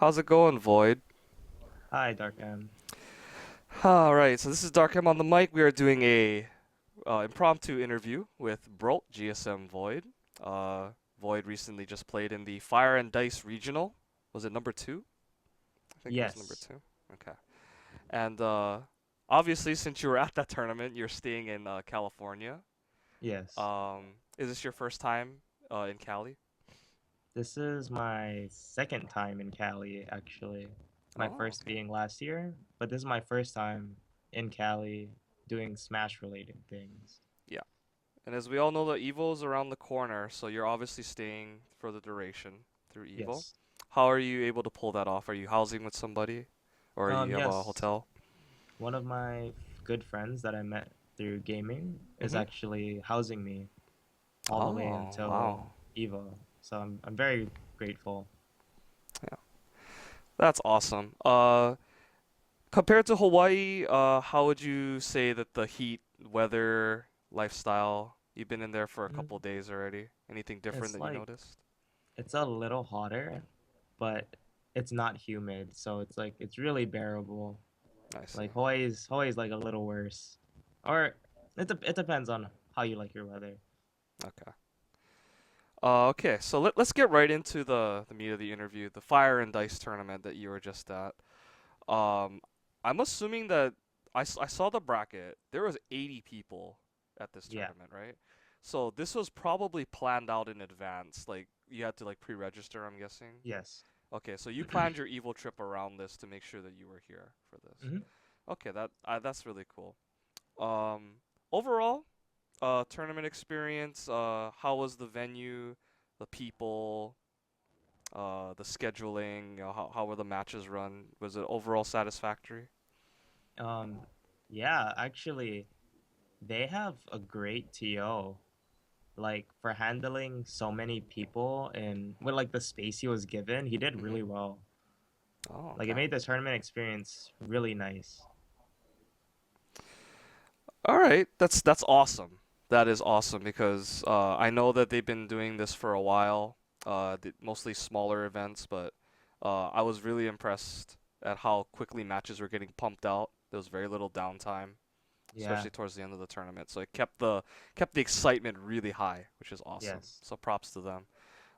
How's it going, VoiD? Hi, Dark M. All right, so this is Dark M on the mic. We are doing a impromptu interview with Brult, GSM VoiD. Uh, VoiD recently just played in the Fire and Dice Regional. Was it number two? I think it was number Yes, two. Okay. And obviously, since you were at that tournament, you're staying in California. yes. Is this your first time in Cali? This is my second time in Cali, actually. My Oh, first okay. being last year, but this is my first time in Cali doing Smash related things. Yeah. And as we all know, the Evo is around the corner, so you're obviously staying for the duration through Evo. Yes. How are you able to pull that off? Are you housing with somebody, or you have a Yes. hotel? One of my good friends that I met through gaming is Mm-hmm. actually housing me all the way Oh, until wow. Evo. So I'm very grateful. Yeah, that's awesome. Compared to Hawaii, how would you say that the heat, weather, lifestyle? You've been in there for a couple Mm, days already. Anything different It's that you like noticed? it's a little hotter, but it's not humid, so it's really bearable. I see. Like Hawaii's like a little worse, or it depends on how you like your weather. Okay. Okay, so let's get right into the meat of the interview, the Fire and Dice tournament that you were just at. Um, I'm assuming that I saw the bracket. There was 80 people at this Yeah. tournament, right? So this was probably planned out in advance. Like you had to like pre-register, I'm guessing. Yes. Okay, so you planned your Evo trip around this to make sure that you were here for this. hmm Okay, that's really cool. Um, Overall, tournament experience. How was the venue, the people, the scheduling? How were the matches run? Was it overall satisfactory? Um, yeah, actually, they have a great TO. Like for handling so many people and with like the space he was given, he did Mm-hmm. really well. Oh, Like it okay. made the tournament experience really nice. All right, that's awesome. That is awesome because I know that they've been doing this for a while, mostly smaller events, but I was really impressed at how quickly matches were getting pumped out. There was very little downtime, Yeah. especially towards the end of the tournament. So it kept the excitement really high, which is awesome. Yes. So props to them.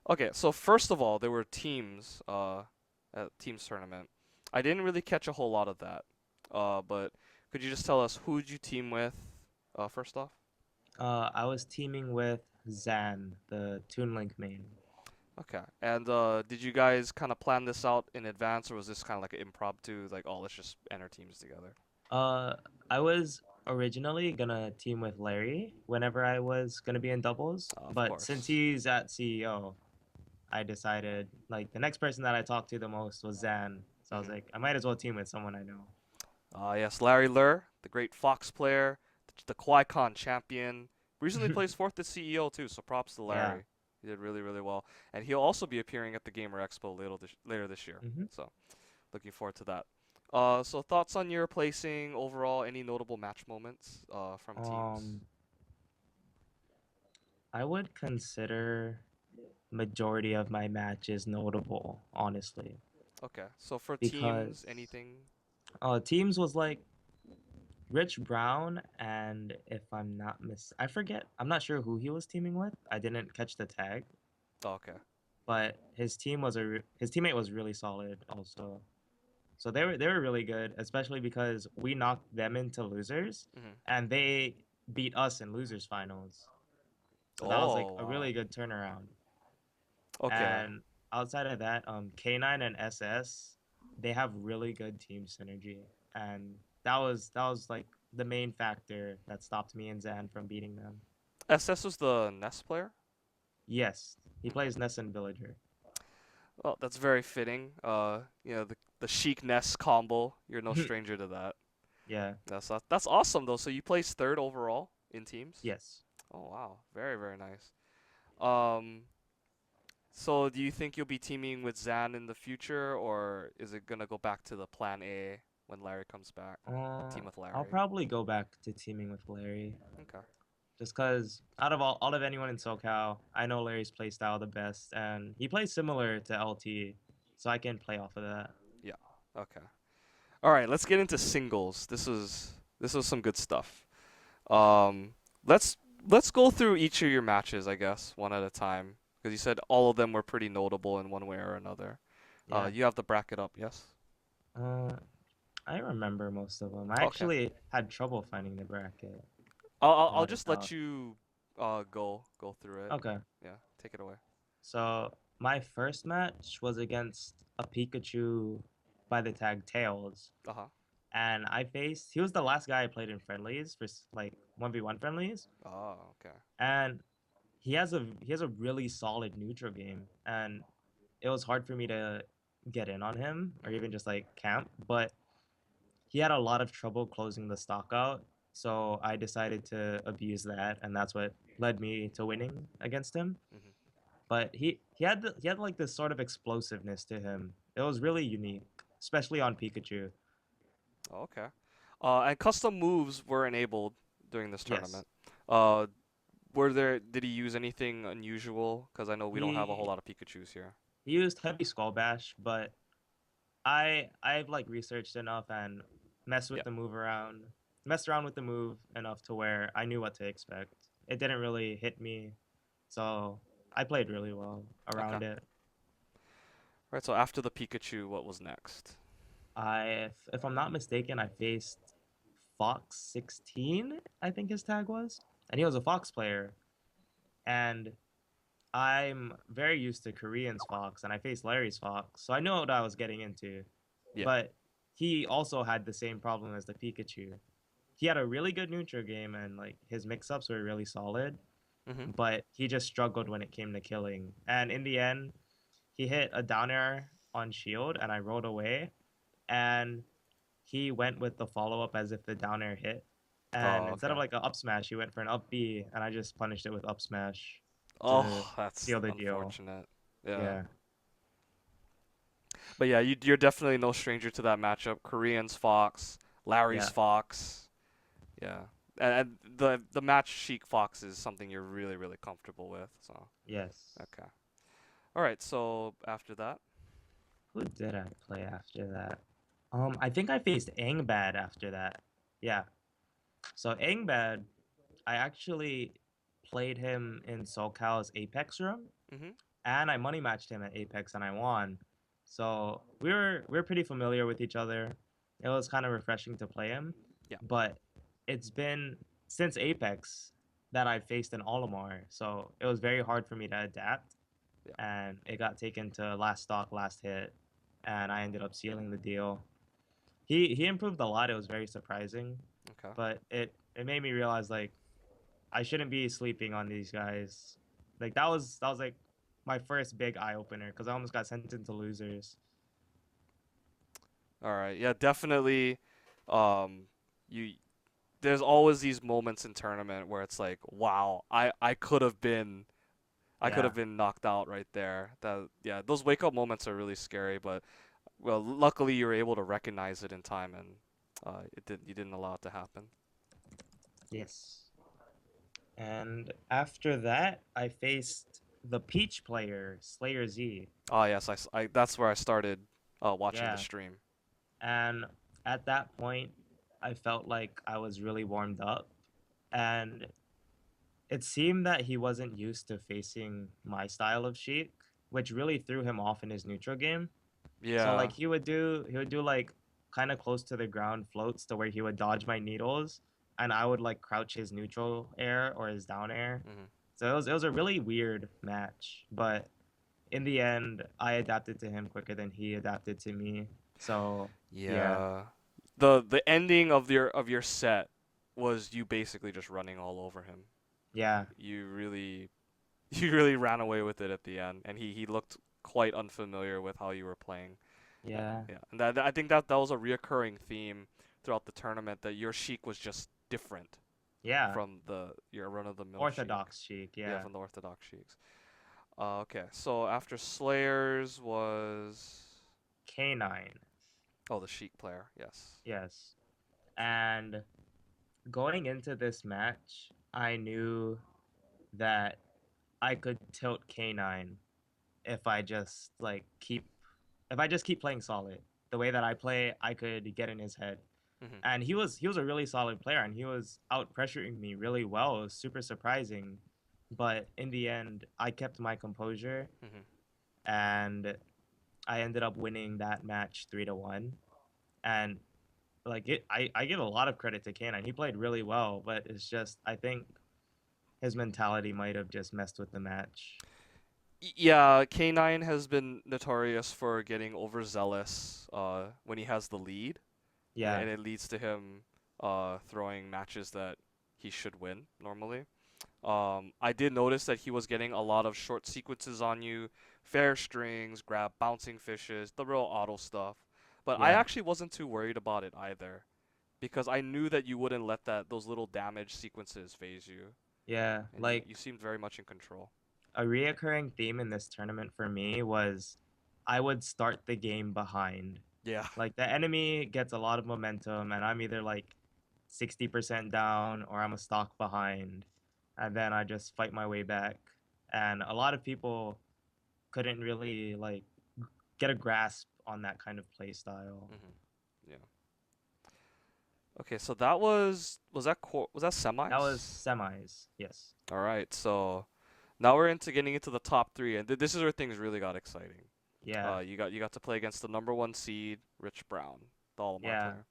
Okay, so first of all, there were teams at teams tournament. I didn't really catch a whole lot of that. But could you just tell us who did you team with first off? I was teaming with Zan, the Toon Link main. Okay. And did you guys kind of plan this out in advance, or was this kind of like an impromptu, like, oh, let's just enter teams together? Uh, I was originally gonna team with Larry whenever I was gonna be in doubles, Of but since course. he's at CEO, I decided like the next person that I talked to the most was Zan. So I was Hmm. like, I might as well team with someone I know. Yes, Larry Lur, the great Fox player, the Qui-Con champion, recently plays fourth at CEO too, so props to Yeah. Larry. He did really, really well. And he'll also be appearing at the Gamer Expo later this year. hmm So looking forward to that. So thoughts on your placing overall? Any notable match moments from teams? Um, I would consider majority of my matches notable, honestly, Okay, so for because teams, anything? teams was like Rich Brown, and if I'm not I forget. I'm not sure who he was teaming with. I didn't catch the tag, Oh, okay. but his teammate was really solid also. So they were really good, especially because we knocked them into losers, Hmm. and they beat us in losers finals. So that was like Oh, a wow. really good turnaround. Okay. And outside of that, K9 and SS, they have really good team synergy, and that was like the main factor that stopped me and Zan from beating them. SS was the Nest player? Yes, he Okay. plays Ness and Villager. Well, that's very fitting. The Sheik Nest combo. You're no stranger to that. Yeah. That's awesome though. So you placed third overall in teams? Yes. Oh wow, very very nice. Um, so do you think you'll be teaming with Zan in the future, or is it gonna go back to the plan A when Larry comes back? Team with I'll Larry. probably go back to teaming with Larry. Okay. Just because out of all of anyone in SoCal, I know Larry's play style the best, and he plays similar to LT. so I can play off of that. Yeah. Okay. All right. Let's get into singles. This is some good stuff. Um, let's let's go through each of your matches, I guess, one at a time, because you said all of them were pretty notable in one way or another. Yeah. You have the bracket up, yes? Uh, I remember most of them. I Okay. actually had trouble finding the bracket. I'll Brought it just let up. you go through it. Okay. Yeah, take it away. So my first match was against a Pikachu by the tag Tails, Uh-huh. and I faced. He was the last guy I played in friendlies for like 1v1 friendlies, Oh, okay. and he has a really solid neutral game, and it was hard for me to get in on him or Mhm. even just like camp, but he had a lot of trouble closing the stock out. So I decided to abuse that, and that's what led me to winning against him. Mhm. But he had like this sort of explosiveness to him. It was really unique, especially on Pikachu. Oh, okay. And custom moves were enabled during this Yes, tournament. Did he use anything unusual? Because I know we don't have a whole he lot of Pikachus here. he used heavy skull bash, but I've like researched enough and messed Yeah. with the move around, messed around with the move enough to where I knew what to expect. It didn't really hit me, so I played really well Okay. around it. Right. So after the Pikachu, what was next? If I'm not mistaken, I faced Fox 16, I think his tag was, and he was a Fox player, and I'm very used to Korean's Fox, and I faced Larry's Fox, so I know what I was getting into. Yeah. But he also had the same problem as the Pikachu. He had a really good neutral game, and like his mix-ups were really solid, Mhm. but he just struggled when it came to killing. And in the end, he hit a down air on shield, and I rolled away, and he went with the follow-up as if the down air hit. And Oh, instead of okay. like an up smash, he went for an up B, and I just punished it with up smash to Oh, that's seal the deal. unfortunate. Yeah. Yeah, But yeah, you're definitely no stranger to that matchup. Korean's Fox, Larry's yeah, Fox. Yeah. And the match Sheik Fox is something you're really really comfortable with. So yes. okay. All right. So after that. Who did I play after that? I think I faced Angbad after that. Yeah. So Angbad, I actually played him in SoCal's Apex room, Mhm. and I money matched him at Apex, and I won. So we were pretty familiar with each other. It was kind of refreshing to play him, Yeah. but it's been since Apex that I faced an Olimar, so it was very hard for me to adapt, Yeah. and it got taken to last stock, last hit, and I ended up sealing the deal. He improved a lot. It was very surprising, Okay. but it made me realize like I shouldn't be sleeping on these guys. Like that was like my first big eye opener because I almost got sent into losers. All right. Yeah, definitely. Um, you there's always these moments in tournament where it's like, wow, I could Yeah. have been knocked out right there. That yeah, those wake up moments are really scary, but well, luckily you were able to recognize it in time and you didn't allow it to happen. Yes. And after that, I faced the Peach player, Slayer Z. Oh yes, that's where I started watching the Yeah. stream. And at that point, I felt like I was really warmed up. And it seemed that he wasn't used to facing my style of Sheik, which really threw him off in his neutral game. So Yeah. like he would do like kind of close to the ground floats to where he would dodge my needles, and I would like crouch his neutral air or his down air. Hmm. So it was a really weird match, but in the end, I adapted to him quicker than he adapted to me. So yeah, Yeah. The ending of your set was you basically just running all over him. yeah, You really you really ran away with it at the end, and he looked quite unfamiliar with how you were playing. yeah, Yeah, and I think that was a reoccurring theme throughout the tournament that your Sheik was just different yeah. from the your run of the mill Sheik. Orthodox Sheik, Yeah, yeah. from the Orthodox Sheiks. Okay, so after Slayers was K9, oh the Sheik player, yes. yes. And going into this match, I knew that I could tilt K9 if I just like keep if I just keep playing solid, the way that I play, I could get in his head. Mhm. And he was a really solid player, and he was out pressuring me really well. It was super surprising, but in the end, I kept my composure, Mhm. and I ended up winning that match 3-1. And like I give a lot of credit to Canine. He played really well, but it's just I think his mentality might have just messed with the match. Yeah, K9 has been notorious for getting overzealous when he has the lead, Yeah, and it leads to him throwing matches that he should win normally. I did notice that he was getting a lot of short sequences on you, fair strings, grab bouncing fishes, the real auto stuff. But I yeah, actually wasn't too worried about it either because I knew that you wouldn't let those little damage sequences phase you, yeah. and you Like seemed very much in control. a reoccurring theme in this tournament for me was I would start the game behind. Yeah. Like the enemy gets a lot of momentum, and I'm either like 60% down or I'm a stock behind, and then I just fight my way back. And a lot of people couldn't really like get a grasp on that kind of play style. Yeah. Okay, so was that That was semis? semis, yes. All right, so now we're into getting into the top three, and this is where things really got exciting. Yeah, You got to play against the number one seed, Rich Brown, the Olimar yeah. player.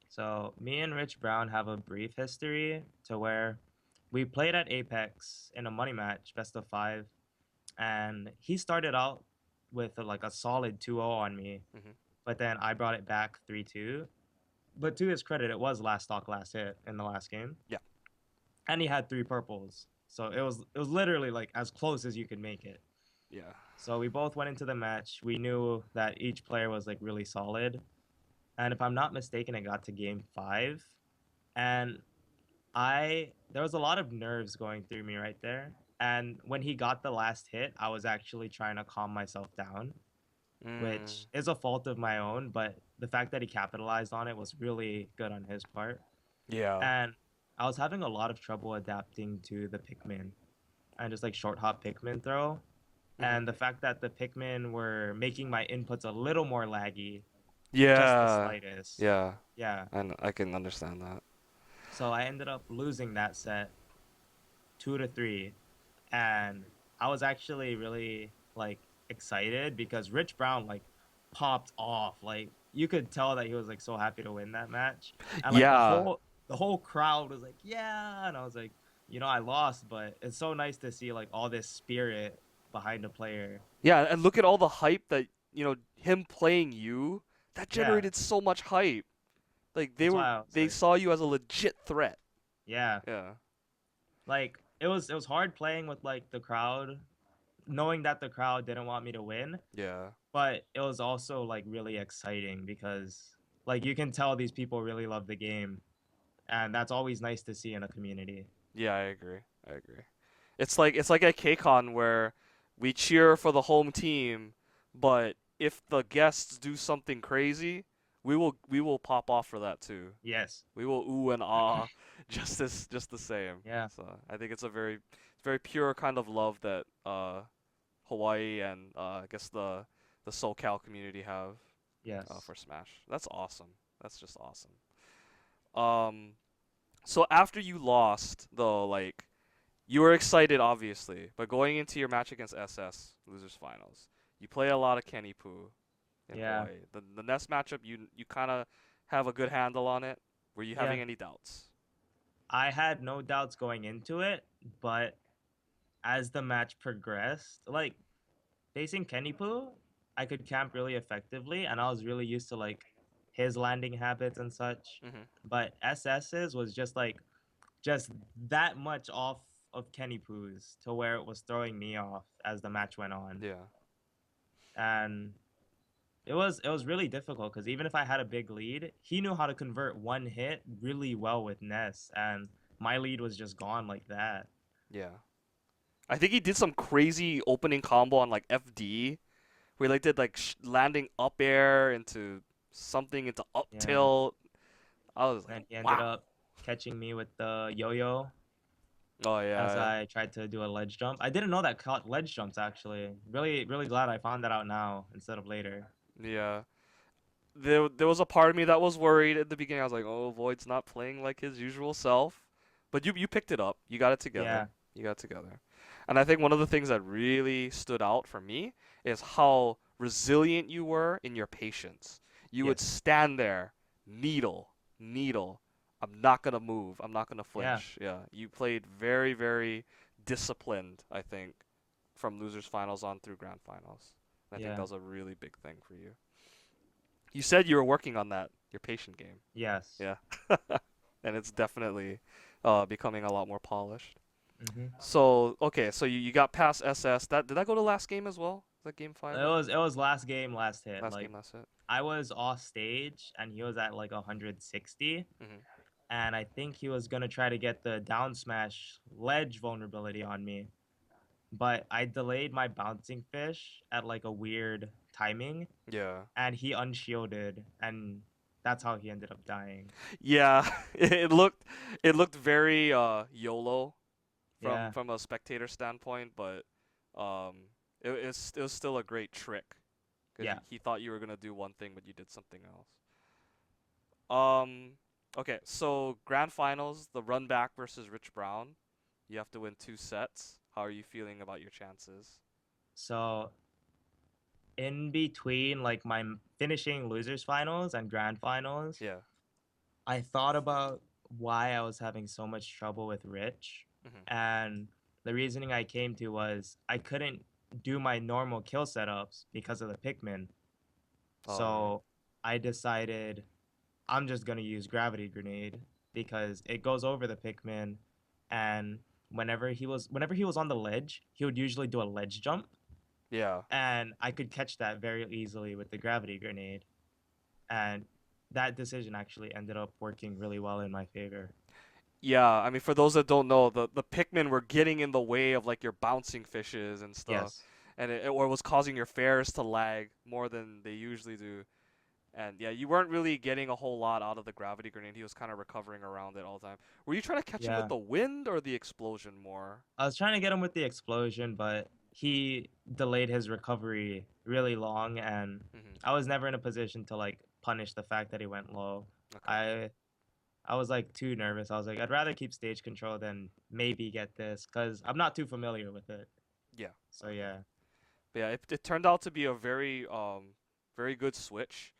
So me and Rich Brown have a brief history to where we played at Apex in a money match, best of five, and he started out with like a solid 2-0 on me, Hmm. but then I brought it back 3-2. But to his credit, it was last stock, last hit in the last game, Yeah, and he had three purples. So it was literally like as close as you could make it. yeah. So we both went into the match. We knew that each player was like really solid, and if I'm not mistaken, it got to game five, and I there was a lot of nerves going through me right there. And when he got the last hit, I was actually trying to calm myself down, Mm, which is a fault of my own, but the fact that he capitalized on it was really good on his part. yeah. And I was having a lot of trouble adapting to the Pikmin and just like short hop Pikmin throw. Hmm. And the fact that the Pikmin were making my inputs a little more laggy, just the Yeah, slightest. yeah. Yeah. And I can understand that. So I ended up losing that set 2-3. And I was actually really like excited because Rich Brown like popped off. Like you could tell that he was like so happy to win that match. And like the Yeah, whole crowd was like, "Yeah." And I was like, I lost, but it's so nice to see like all this spirit behind a player. yeah. And look at all the hype that him playing you. That Yeah. generated so much hype. Like That's why I was they like, saw you as a legit threat. yeah. Yeah, Like it was hard playing with like the crowd, knowing that the crowd didn't want me to win, yeah. but it was also like really exciting because like you can tell these people really love the game, and that's always nice to see in a community. Yeah, I agree. I agree. It's like at KCON where we cheer for the home team, but if the guests do something crazy, we will pop off for that too. Yes. We will ooh and ah just the same. Yeah. So I think it's a very pure kind of love that Hawaii and I guess the SoCal community have Yes. for Smash. That's awesome. That's just awesome. Um, so after you lost though, like you were excited, obviously, but going into your match against SS, losers finals, you play a lot of Kenny Poo in Yeah. Hawaii. The next matchup, you kind of have a good handle on it. Were you Yeah. having any doubts? I had no doubts going into it, but as the match progressed, like facing Kenny Poo, I could camp really effectively, and I was really used to like his landing habits and such. Hmm. But SS's was just that much off of Kenny Poo's to where it was throwing me off as the match went on. Yeah. And it was really difficult because even if I had a big lead, he knew how to convert one hit really well with Ness, and my lead was just gone like that. Yeah. I think he did some crazy opening combo on like FD, where he like did like landing up air into something into up Yeah. tilt. I was like, And he ended wow. up catching me with the yo-yo Oh as yeah. I tried to do a ledge jump. I didn't know that caught ledge jumps actually. Really, really glad I found that out now instead of later. Yeah. There was a part of me that was worried at the beginning. I was like, "Oh, Void's not playing like his usual self." But you picked it up. You got it Yeah, together. You got it together. And I think one of the things that really stood out for me is how resilient you were in your patience. You would yes, stand there, needle, needle. I'm not gonna move. I'm not gonna yeah, flinch. Yeah, you played very, very disciplined, I think, from losers finals on through grand finals. I think that yeah, was a really big thing for you. You said you were working on that, your patient game. yes. Yeah. And it's definitely becoming a lot more polished. Mm-hmm. So, okay, so you got past SS. That did that go to last game as well? Is that game 5 It or was last game, last hit. last Like game, last hit? I was off stage and he was at like 160, Mhm. and I think he was gonna try to get the down smash ledge vulnerability on me, but I delayed my bouncing fish at like a weird timing, Yeah. and he unshielded, and that's how he ended up dying. Yeah, it looked very YOLO from Yeah, from a spectator standpoint, but um it was still a great trick because yeah. he thought you were gonna do one thing, but you did something else. Um, okay, so grand finals, the run back versus Rich Brown. You have to win 2 sets. How are you feeling about your chances? So in between like my finishing losers finals and grand finals, Yeah. I thought about why I was having so much trouble with Rich, Mhm. and the reasoning I came to was I couldn't do my normal kill setups because of the Pikmin. All right. So I decided I'm just gonna use Gravity Grenade because it goes over the Pikmin, and whenever he was on the ledge, he would usually do a ledge jump, Yeah. and I could catch that very easily with the Gravity Grenade, and that decision actually ended up working really well in my favor. Yeah, I mean, for those that don't know, the Pikmin were getting in the way of like your bouncing fishes and stuff, Yes. and it or was causing your fares to lag more than they usually do. And yeah, you weren't really getting a whole lot out of the gravity grenade. He was kind of recovering around it all the time. Were you trying to catch him with Yeah. the wind or the explosion more? I was trying to get him with the explosion, but he delayed his recovery really long, and Mhm. I was never in a position to like punish the fact that he went low. Okay. I I was like too nervous. I was like, I'd rather keep stage control than maybe get this because I'm not too familiar with it. Yeah. So Okay. yeah, But yeah, it turned out to be a very good switch.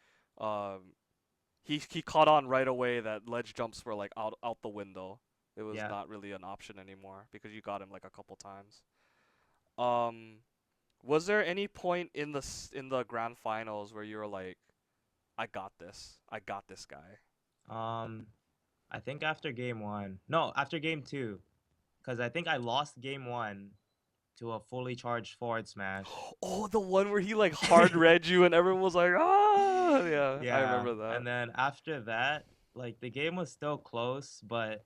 He caught on right away that ledge jumps were like out the window. It was yeah. not really an option anymore because you got him like a couple times. Um, was there any point in the grand finals where you were like, I got this. I got this guy. Um, I think after game one, no, after game two, because I think I lost game one to a fully charged forward smash. Oh, the one where he like hard read you and everyone was like, ah, yeah, I Yeah, remember that. and then after that, like the game was still close, but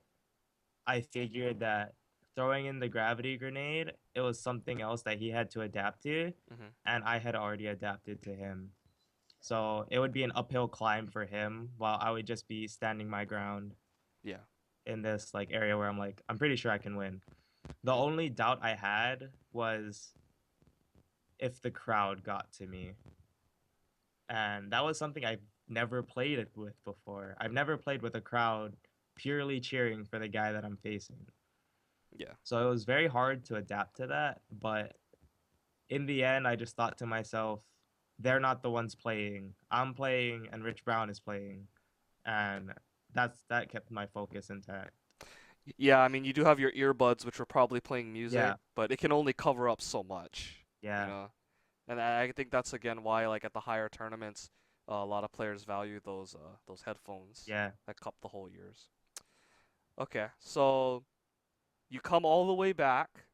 I figured that throwing in the gravity grenade, it was something else that he had to adapt to, Mhm. and I had already adapted to him. So it would be an uphill climb for him while I would just be standing my ground Yeah. in this like area where I'm like, I'm pretty sure I can win. The Mhm. only doubt I had was if the crowd got to me. And that was something I've never played it with before. I've never played with a crowd purely cheering for the guy that I'm facing. Yeah. So it was very hard to adapt to that, but in the end I just thought to myself, they're not the ones playing. I'm playing and Rich Brown is playing. And that kept my focus intact. Yeah, I mean, you do have your earbuds, which are probably playing music, Yeah, but it can only cover up so much, you yeah, know. And I think that's again why, like at the higher tournaments, a lot of players value those headphones yeah, that cup the whole ears. Okay, so you come all the way back.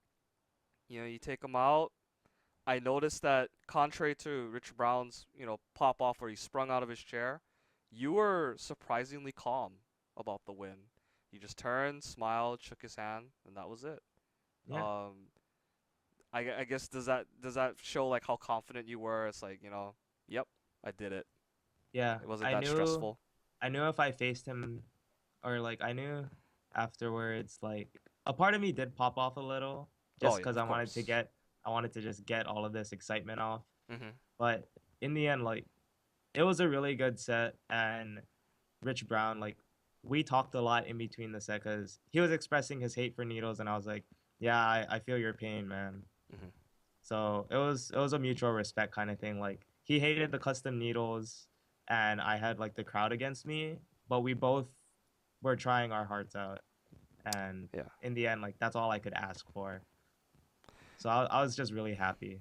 You know, you take them out. I noticed that contrary to Rich Brown's, pop off where he sprung out of his chair, you were surprisingly calm about the win. You just turned, smiled, shook his hand, and that was it. yeah, Um, I guess does that show like how confident you were? It's like, yep, I did it. yeah. It wasn't I that knew stressful. I knew if I faced him, or like I knew afterwards, like a part of me did pop off a little Oh just yeah, because of course. I wanted to just get all of this excitement off. Mhm. But in the end, like it was a really good set, and Rich Brown, like, we talked a lot in between the set because he was expressing his hate for needles, and I was like, yeah, I feel your pain, man. Hmm. So it was a mutual respect kind of thing. Like he hated the custom needles, and I had like the crowd against me, but we both were trying our hearts out, and Yeah. in the end, like that's all I could ask for. So I was just really happy.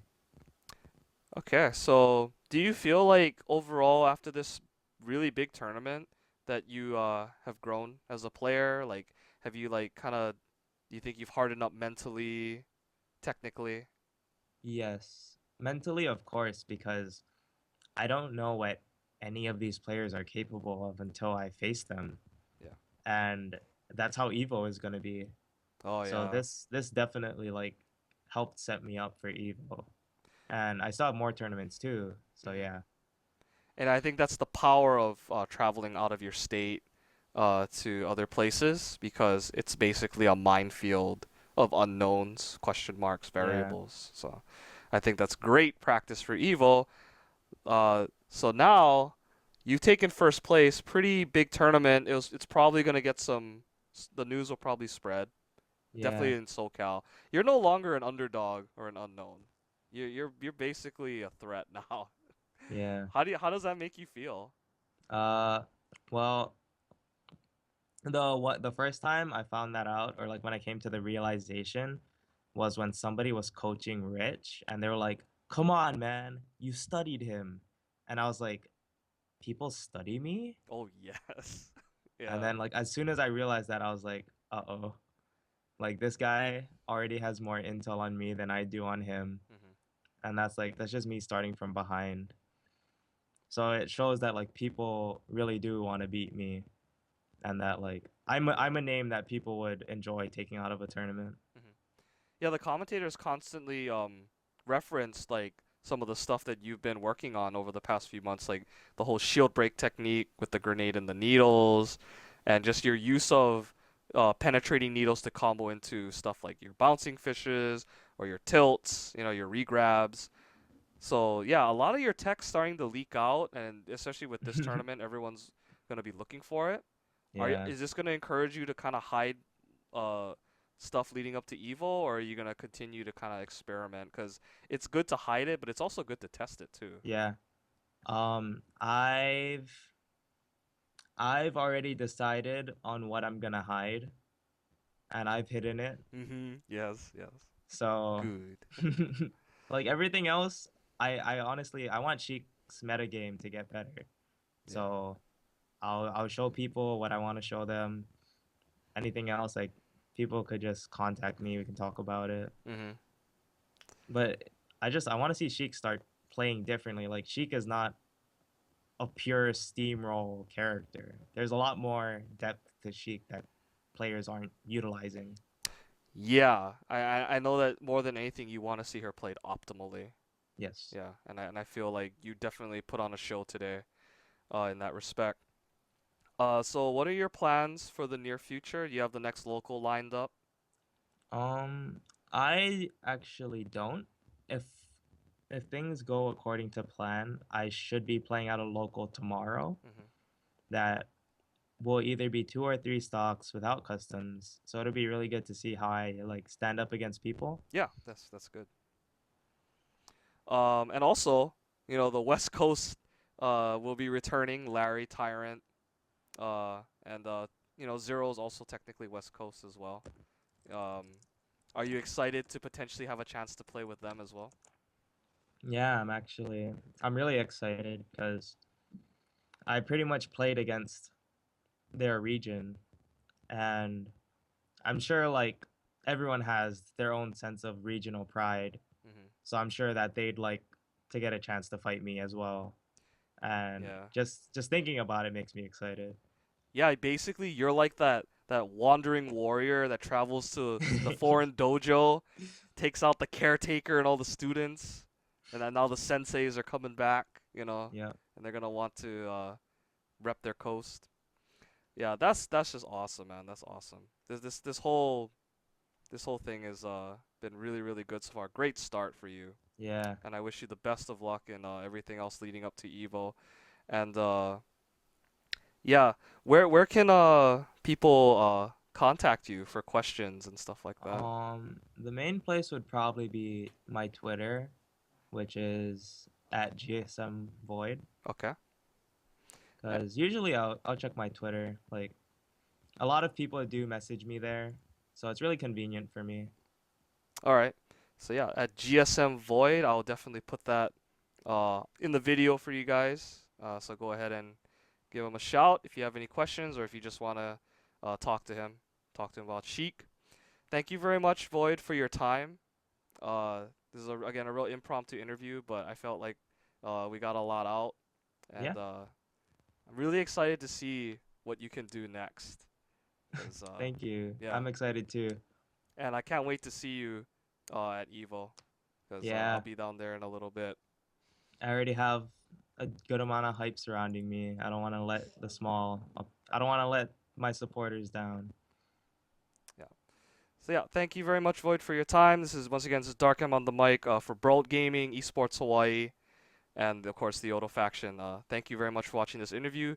Okay, so do you feel like overall after this really big tournament that you have grown as a player? Like, have you like kind of do you think you've hardened up mentally, technically? Yes, mentally, of course, because I don't know what any of these players are capable of until I face them, Yeah. and that's how Evo is gonna be. Oh So yeah. this definitely like helped set me up for Evo, and I still have more tournaments too. So Hmm. yeah, And I think that's the power of traveling out of your state to other places because it's basically a minefield of unknowns, question marks, yeah, variables. So I think that's great practice for Evo. So now you've taken first place, pretty big tournament. It's probably gonna get some. The news will probably spread. yeah, Definitely in SoCal. You're no longer an underdog or an unknown. You're basically a threat now. yeah. How does that make you feel? Uh, well, the first time I found that out, or like when I came to the realization, was when somebody was coaching Rich, and they were like, "Come on, man, you studied him," and I was like, "People study me?" Oh yes. And Yeah. then like as soon as I realized that, I was like, "Uh-oh." Like this guy already has more intel on me than I do on him. Hmm. And that's just me starting from behind. So it shows that like people really do want to beat me, and that like I'm a name that people would enjoy taking out of a tournament. Hmm. Yeah, the commentators constantly reference like some of the stuff that you've been working on over the past few months, like the whole shield break technique with the grenade and the needles, and just your use of penetrating needles to combo into stuff like your bouncing fishes or your tilts, your regrabs. So yeah, a lot of your tech's starting to leak out, and especially with this tournament, everyone's gonna be looking for it. Yeah. Is this gonna encourage you to kind of hide uh stuff leading up to Evo, or are you gonna continue to kind of experiment? Because it's good to hide it, but it's also good to test it too. Yeah. Um I've I've already decided on what I'm gonna hide, and I've hidden it. Mhm. Yes. Yes. So Good. like everything else, I honestly I want Sheik's metagame to get better. Yeah. So I'll show people what I want to show them. Anything else, like people could just contact me. We can talk about it. Mhm. But I want to see Sheik start playing differently. Like Sheik is not a pure steamroll character. There's a lot more depth to Sheik that players aren't utilizing. Yeah. I know that more than anything, you want to see her played optimally. Yes. Yeah. And I feel like you definitely put on a show today. In that respect. So what are your plans for the near future? Do you have the next local lined up? Um, I actually don't. If if things go according to plan, I should be playing out a local tomorrow. Hmm. That will either be 2 or 3 stocks without customs. So it'll be really good to see how I like stand up against people. Yeah, that's good. And also, the West Coast will be returning Larry Tyrant, and Zero is also technically West Coast as well. Um, are you excited to potentially have a chance to play with them as well? Yeah, I'm really excited because I pretty much played against their region, and I'm sure like everyone has their own sense of regional pride. Hmm. So I'm sure that they'd like to get a chance to fight me as well. And Yeah. just thinking about it makes me excited. Yeah, basically you're like that wandering warrior that travels to the foreign dojo, takes out the caretaker and all the students, and then now the senseis are coming back, Yeah. and they're gonna want to rep their coast. Yeah, that's just awesome, man. That's awesome. This whole thing has been really really good so far. Great start for you, Yeah. and I wish you the best of luck in everything else leading up to Evo. And yeah, where can people contact you for questions and stuff like that? The main place would probably be my Twitter, which is at GSM VoiD. Okay. Uh, Because usually I'll check my Twitter. Like a lot of people do message me there, so it's really convenient for me. all right. So yeah, at GSM VoiD, I'll definitely put that in the video for you guys. So go ahead and give him a shout if you have any questions or if you just want to talk to him about Sheik. Thank you very much, VoiD, for your time. Uh, this is again a real impromptu interview, but I felt like we got a lot out, Yeah, and I'm really excited to see what you can do next. 'Cause, thank you. yeah, I'm excited too. and I can't wait to see you at Evo, because I'll Yeah, be down there in a little bit. I already have a good amount of hype surrounding me. I don't want to let I don't want to let my supporters down. Yeah. So yeah, thank you very much, VoiD, for your time. This is Darkham on the mic for Brult Gaming, Esports Hawaii, and of course the Odo faction. Thank you very much for watching this interview.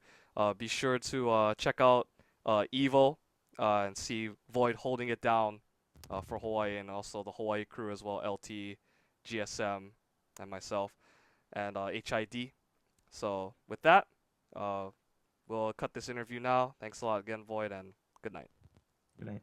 Be sure to check out Evo and see VoiD holding it down for Hawaii and also the Hawaii crew as well, LT, GSM, and myself, and HID. So with that, uh, we'll cut this interview now. Thanks a lot again, VoiD, and good night. Good night.